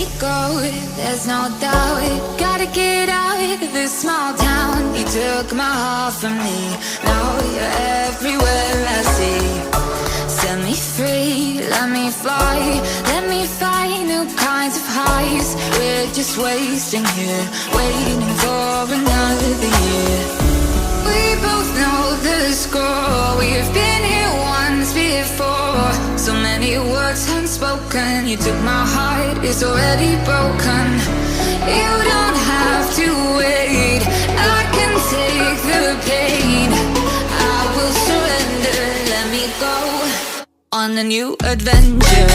me go, there's no doubt. Gotta get out of this small town. You took my heart from me, now you're everywhere I see. Set me free, let me fly, let me find new kinds of highs. We're just wasting here, waiting for another year. We both know the score, we've been here once before. So many words unspoken, you took my heart, it's already broken. You don't have to wait, I can take the pain. I will surrender, let me go on a new adventure.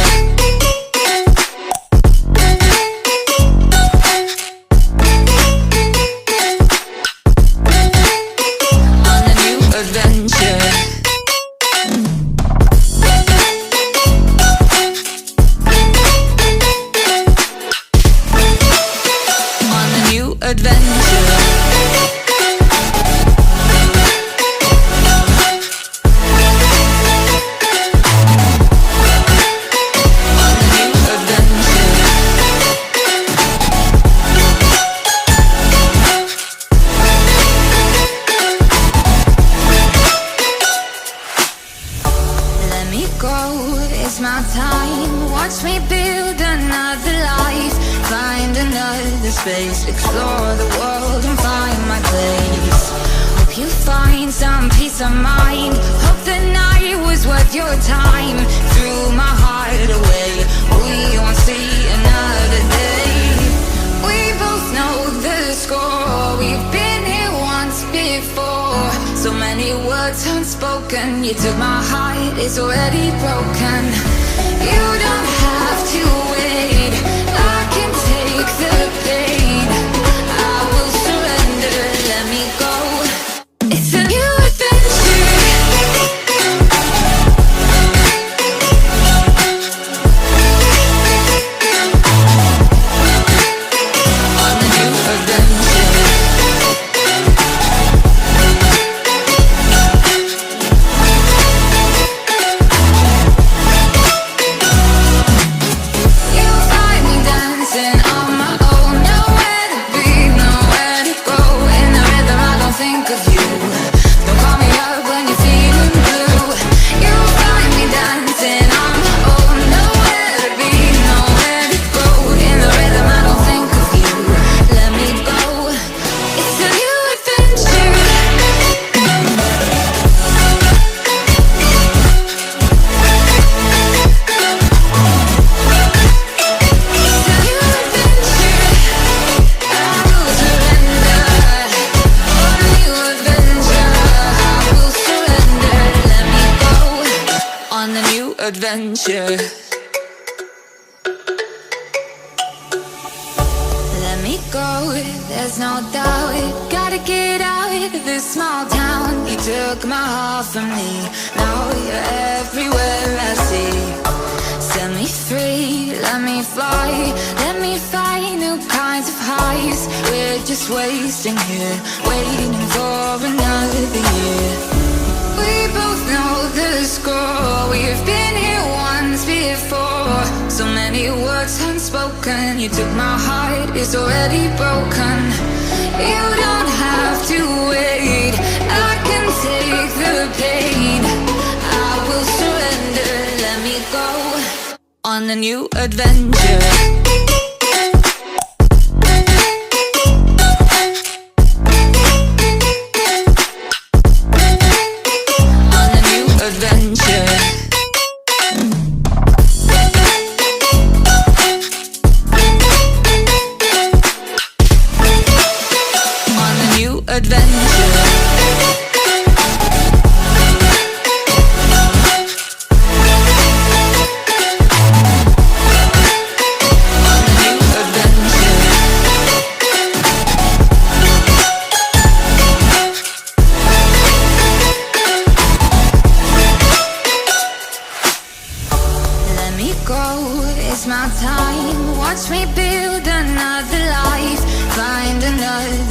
Explore the world and find my place. Hope you find some peace of mind. Hope the night was worth your time. Threw my heart away, we won't see another day. We both know the score, we've been here once before. So many words unspoken, you took my heart, it's already broken. You don't have to wait, I can take the pain. Adventure. Let me go, there's no doubt. Gotta get out of this small town. You took my heart from me, now you're everywhere I see. Set me free, let me fly, let me find new kinds of highs. We're just wasting here, waiting for another year. We both know the score, we've been here once before. So many words unspoken, you took my heart, it's already broken. You don't have to wait, I can take the pain. I will surrender, let me go on a new adventure.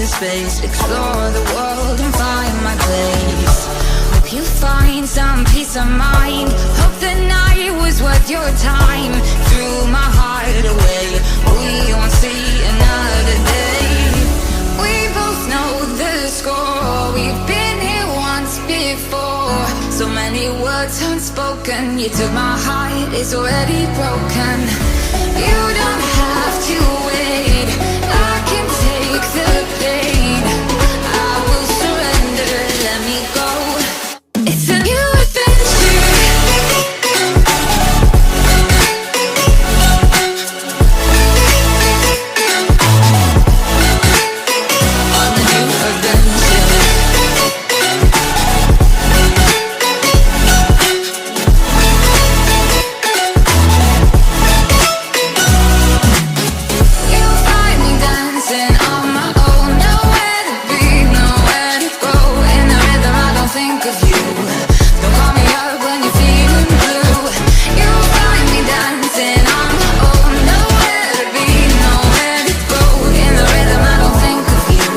Space, explore the world and find my place. Hope you find some peace of mind. Hope the night was worth your time. Threw my heart away, we So many words unspoken. You took my heart, it's already broken. You don't have to wait, I can take the pain. I will surrender, let me go. It's a new adventure. On the new adventure. You'll find me dancing on my own. Nowhere to be, nowhere to go. In the rhythm I don't think of you. Don't call me up when you're feeling blue. You'll find me dancing on my own. Nowhere to be, nowhere to go. In the rhythm I don't think of you.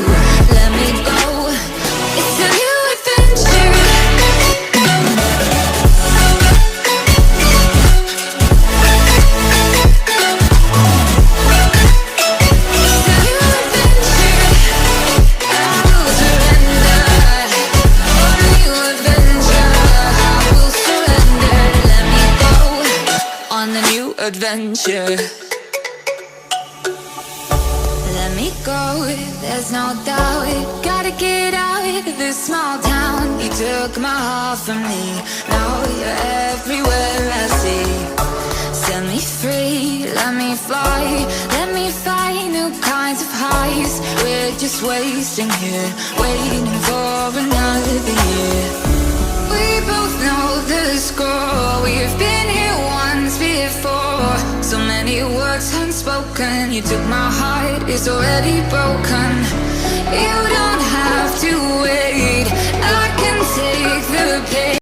Let me go. It's a new adventure. It's a new adventure. I will surrender. On a new adventure. I will surrender. Let me go. On the new adventure. Let me go, there's no doubt. Gotta get out of this small town. You took my heart from me. Now you're everywhere I see. Set me free, let me fly. Let me find new kinds of highs. We're just wasting here, waiting for another year. We both know the score. We've been here once before. So many words unspoken. You took my heart, it's already broken. You don't